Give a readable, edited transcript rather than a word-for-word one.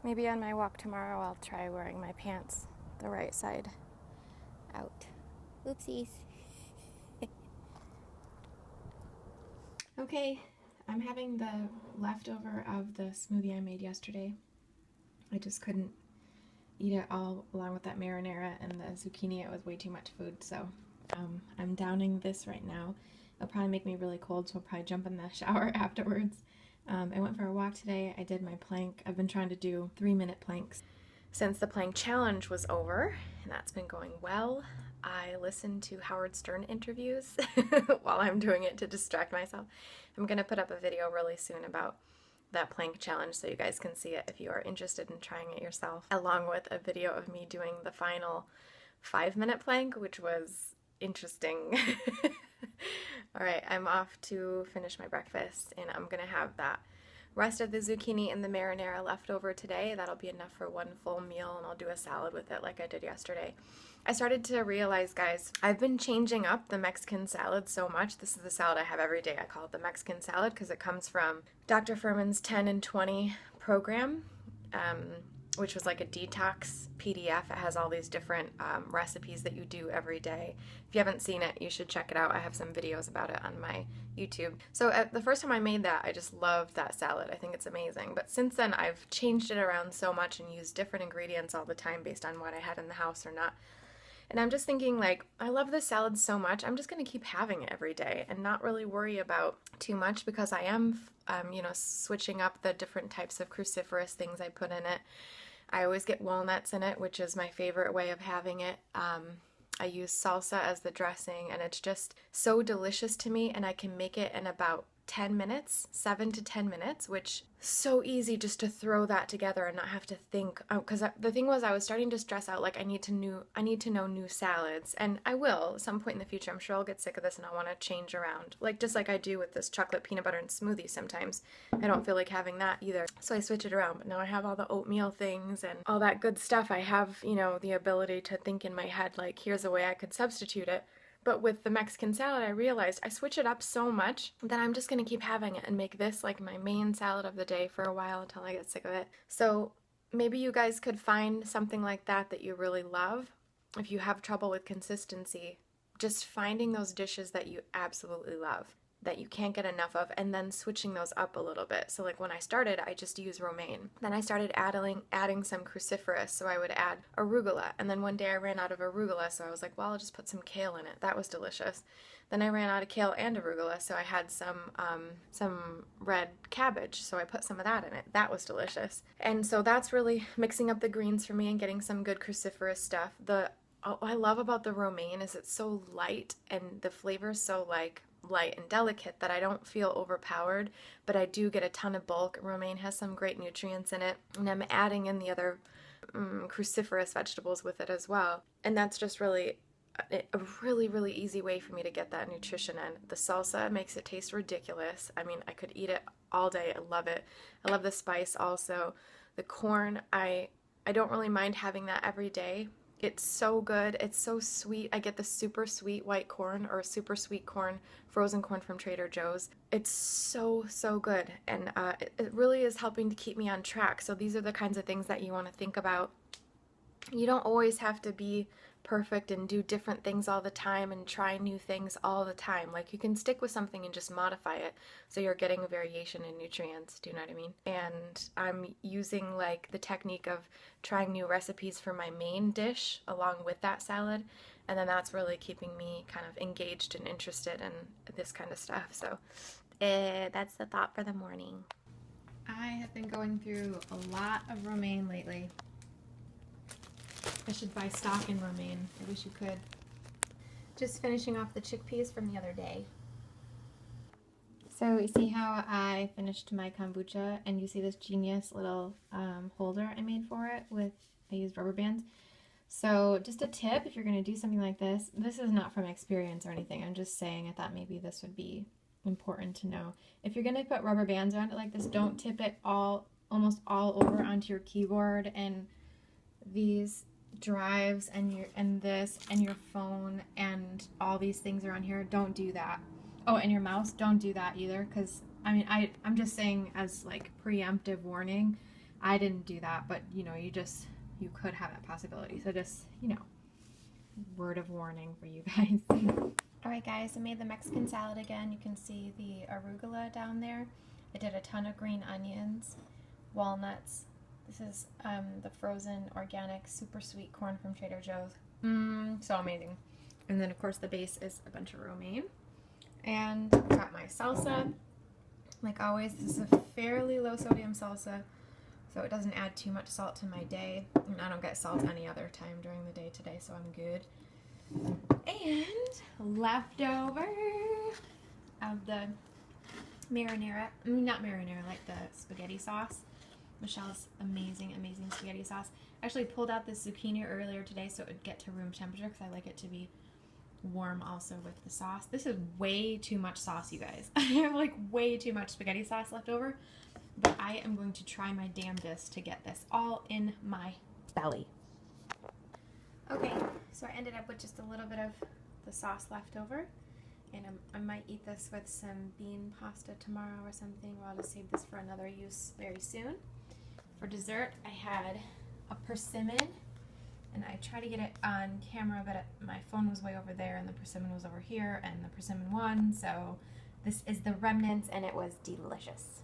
Maybe on my walk tomorrow I'll try wearing my pants the right side out. Oopsies. Okay, I'm having the leftover of the smoothie I made yesterday. I just couldn't eat it all along with that marinara and the zucchini. It was way too much food, so I'm downing this right now. It'll probably make me really cold, so I'll probably jump in the shower afterwards. I went for a walk today. I did my plank. I've been trying to do 3-minute planks since the plank challenge was over, and that's been going well. I listen to Howard Stern interviews while I'm doing it to distract myself. I'm going to put up a video really soon about that plank challenge so you guys can see it if you are interested in trying it yourself, along with a video of me doing the final 5-minute plank, which was interesting. All right, I'm off to finish my breakfast, and I'm gonna have that rest of the zucchini and the marinara left over today. That'll be enough for one full meal, and I'll do a salad with it like I did yesterday. I started to realize, guys, I've been changing up the Mexican salad so much. This is the salad I have every day. I call it the Mexican salad because it comes from Dr. Furman's 10 and 20 program, which was like a detox PDF. It has all these different recipes that you do every day. If you haven't seen it, you should check it out. I have some videos about it on my YouTube. So the first time I made that, I just loved that salad. I think it's amazing. But since then, I've changed it around so much and used different ingredients all the time based on what I had in the house or not. And I'm just thinking, like, I love this salad so much, I'm just going to keep having it every day and not really worry about too much because I am, switching up the different types of cruciferous things I put in it. I always get walnuts in it, which is my favorite way of having it. I use salsa as the dressing, and it's just so delicious to me, and I can make it in about 10 minutes, 7 to 10 minutes, which so easy just to throw that together and not have to think. Because the thing was, I was starting to stress out, like I need to know new salads, and I will at some point in the future. I'm sure I'll get sick of this and I'll want to change around, like just like I do with this chocolate peanut butter and smoothie. Sometimes I don't feel like having that either, so I switch it around. But now I have all the oatmeal things and all that good stuff. I have, the ability to think in my head, like, here's a way I could substitute it. But with the Mexican salad, I realized I switch it up so much that I'm just going to keep having it and make this like my main salad of the day for a while until I get sick of it. So maybe you guys could find something like that you really love. If you have trouble with consistency, just finding those dishes that you absolutely love, that you can't get enough of, and then switching those up a little bit. So like when I started, I just used romaine. Then I started adding some cruciferous, so I would add arugula. And then one day I ran out of arugula, so I was like, well, I'll just put some kale in it. That was delicious. Then I ran out of kale and arugula, so I had some red cabbage, so I put some of that in it. That was delicious. And so that's really mixing up the greens for me and getting some good cruciferous stuff. What I love about the romaine is it's so light, and the flavor is so like light and delicate that I don't feel overpowered, but I do get a ton of bulk. Romaine has some great nutrients in it, and I'm adding in the other cruciferous vegetables with it as well. And that's just really a really, really easy way for me to get that nutrition in. The salsa makes it taste ridiculous. I mean, I could eat it all day. I love it. I love the spice also. The corn, I don't really mind having that every day. It's so good. It's so sweet. I get the super sweet white corn or super sweet corn, frozen corn from Trader Joe's. It's so, so good. And it really is helping to keep me on track. So these are the kinds of things that you want to think about. You don't always have to be perfect and do different things all the time and try new things all the time. Like, you can stick with something and just modify it so you're getting a variation in nutrients. Do you know what I mean? And I'm using like the technique of trying new recipes for my main dish along with that salad, and then that's really keeping me kind of engaged and interested in this kind of stuff. So that's the thought for the morning. I have been going through a lot of romaine lately. I should buy stock in romaine. I wish you could. Just finishing off the chickpeas from the other day. So you see how I finished my kombucha, and you see this genius little holder I made for it I used rubber bands. So just a tip, if you're going to do something like this is not from experience or anything. I'm just saying I thought maybe this would be important to know. If you're going to put rubber bands around it like this, don't tip it almost all over onto your keyboard and these drives and this and your phone and all these things around here. Don't do that. Oh, and your mouse, don't do that either, because I mean, I'm just saying as like preemptive warning. I didn't do that, but you know, you could have that possibility. So just, you know, word of warning for you guys. Alright guys, I made the Mexican salad again. You can see the arugula down there. I did a ton of green onions, walnuts. This is the frozen organic super sweet corn from Trader Joe's. So amazing. And then of course the base is a bunch of romaine. And got my salsa. Like always, this is a fairly low sodium salsa, so it doesn't add too much salt to my day. And I don't get salt any other time during the day today, so I'm good. And leftover of the marinara, not marinara, like the spaghetti sauce. Michelle's amazing spaghetti sauce. I actually pulled out this zucchini earlier today so it would get to room temperature because I like it to be warm also with the sauce. This is way too much sauce, you guys. I have like way too much spaghetti sauce left over, but I am going to try my damnedest to get this all in my belly. Okay, so I ended up with just a little bit of the sauce left over, and I might eat this with some bean pasta tomorrow or something, or I'll just save this for another use very soon. For dessert, I had a persimmon, and I tried to get it on camera, but my phone was way over there, and the persimmon was over here, and the persimmon won, so this is the remnants, and it was delicious.